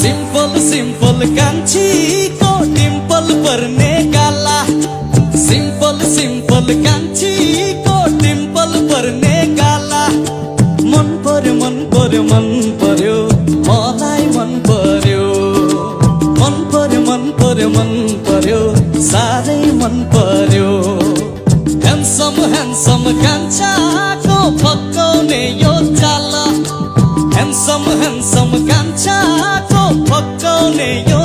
simple simple कान्छीको Dimple पर्ने गाला simple simple कान्छीको Dimple पर्ने गाला मन पर्यो मन पर्यो मन पर्यो मलाई मन पर्यो मन पर्यो मन पर्यो मन पर्यो साह्रै मन पर्यो ह्यान्डसम ह्यान्डसम कान्छाको फकाउने यो चाल ह्यान्डसम ह्यान्डसम कान्छाको फकाउने यो